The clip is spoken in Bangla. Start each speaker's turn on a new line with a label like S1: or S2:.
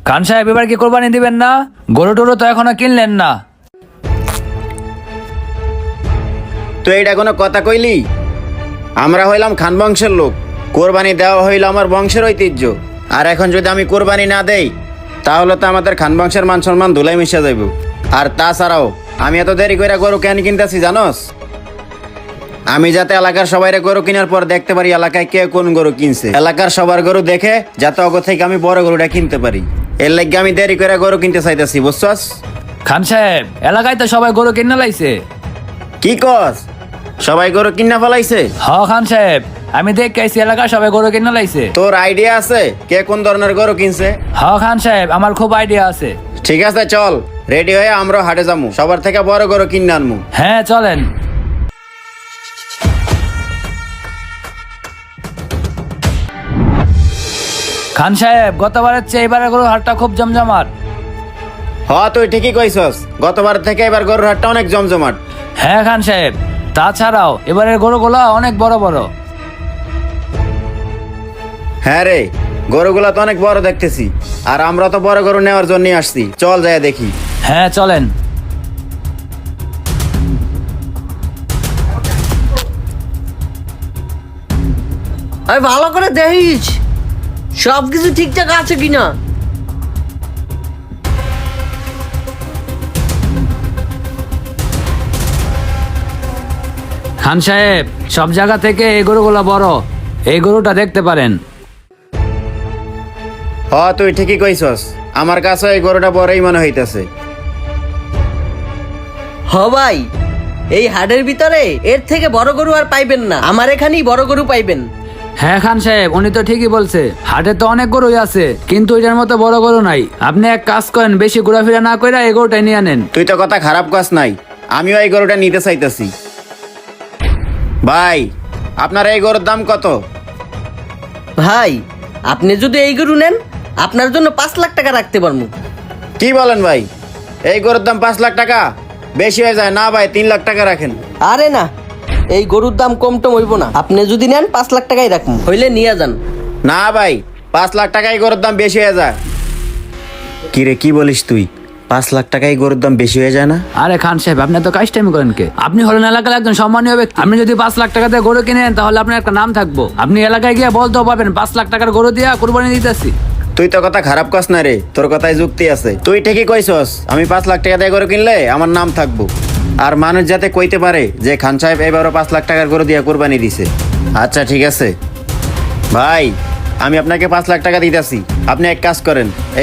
S1: খান সাহেব এবার কি কোরবানি দিবেন না? গরু টরু তো এখনো কিনলেন না।
S2: তো এইটা কোনো কথা কইলি? আমরা হইলাম খান বংশের লোক, কোরবানি দেওয়া হইল আমার বংশের ঐতিহ্য। আর এখন যদি আমি কোরবানি না দেই তাহলে তো আমাদের খান বংশের মান সম্মান ধুলাই মিশে যাইব। আর তাছাড়াও আমি এত দেরি করে গরু কেন কিনতেছি জানোস? আমি যাতে এলাকার সবাইরে গরু কেনার পর দেখতে পারি এলাকায় কে কোন গরু কিনছে, এলাকার সবার গরু দেখে যাতে অগ থেকে আমি বড় গরুটা কিনতে পারি। এর লাগে আমি দেরি করে গরু কিনতে চাইতেছি, বুঝছস?
S1: খান সাহেব এলাকায় তো সবাই গরু কিনে লাইছে।
S2: কি কস? সবাই গরু কিনা ফেলাইছে?
S1: হ খান সাহেব, আমি দেখে আইছি এলাকায় সবাই গরু কিনে লাইছে।
S2: তোর আইডিয়া আছে কে কোন ধরনের গরু কিনছে?
S1: হ খান সাহেব, আমার খুব আইডিয়া আছে।
S2: ঠিক আছে, চল রেডি হয়ে আমরা হাটে যাবো, সবার থেকে বড় গরু কিনে আনবো।
S1: হ্যাঁ চলেন। খান সাহেব গতবারের চেয়ে এবারে গরুর হাটটা খুব জমজমাট।
S2: তুই ঠিকই কইছস, গতবার থেকে এবার গরুর হাটটা অনেক জমজমাট।
S1: হ্যাঁ খান সাহেব, তাছাড়াও এবারের গরুগুলো অনেক বড় বড়।
S2: হ্যাঁ রে, গরুগুলা তো অনেক বড় দেখতেছি, আর আমরা তো বড় গরু নেওয়ার জন্য আসছি। চল যাই দেখি।
S1: হ্যাঁ চলেন।
S3: আমি ভালো করে দেখিস সবকিছু ঠিকঠাক আছে কিনা।
S1: খান সাহেব সব জায়গা থেকে এই গরুগুলো বড়, এই গরুটা দেখতে পারেন।
S2: তুই ঠিকই কইছস, আমার কাছে এই গরুটা বড়ই মনে হইতেছে।
S3: ভাই, এই হাটের ভিতরে এর থেকে বড় গরু আর পাইবেন না, আমার এখানেই বড় গরু পাইবেন।
S1: হ্যাঁ খান সাহেব, উনি তো ঠিকই বলছে, হাটে তো অনেক গরুই আছে কিন্তু এটার মতো বড় গরু নাই। আপনি এক কাজ করেন, বেশি ঘোরাফেরা না করে এই গরুটাই নিয়ে নেন।
S2: তুই তো কথা খারাপ কাজ নাই, আমিও এই গরুটা নিতে চাইতেছি। ভাই, আপনার এই গরুর দাম কত?
S3: ভাই, আপনি যদি এই গরু নেন আপনার জন্য 5 লাখ টাকা রাখতে পারবো।
S2: কি বলেন ভাই, এই গরুর দাম 5 লাখ টাকা? বেশি হয়ে যায় না ভাই, 3 লাখ টাকা রাখেন।
S3: আরে না, এই গরুর দাম কম টম হইব না, আপনি যদি নেন 5 লাখ টাকাই রাখুন, হইলে নিয়ে যান।
S2: না ভাই, 5 লাখ টাকাই গরুর দাম বেশি হয়ে যায়। কি রে, কি বলিস তুই? 5 লাখ টাকাই গরুর দাম বেশি হয়ে যায় না?
S1: আরে খান সাহেব, আপনি তো কাজটামি করেন কে? আপনি হলেন এলাকার একজন সম্মানীয় ব্যক্তি। আপনি যদি 5 লাখ টাকা দিয়ে গরু কিনেন তাহলে আপনার একটা নাম থাকবো। আপনি এলাকায় গিয়ে বলতেও পারবেন 5 লাখ টাকার গরু দিয়া কোরবানি দিতেছি।
S2: তুই তো কথা খারাপ কস না রে, তোর কথায় যুক্তি আছে। তুই ঠিকই কইছস, আমি 5 লাখ টাকা দিয়ে গরু কিনলে আমার নাম থাকবো, আর মানুষ যাতে কইতে পারে যে খান সাহেব এবারও 5 লাখ টাকার গরু দিয়ে কোরবানি দিছে। আচ্ছা ঠিক আছে ভাই, আমি আপনাকে 5 লাখ টাকা দিতেছি। আপনি এক কাজ করেন,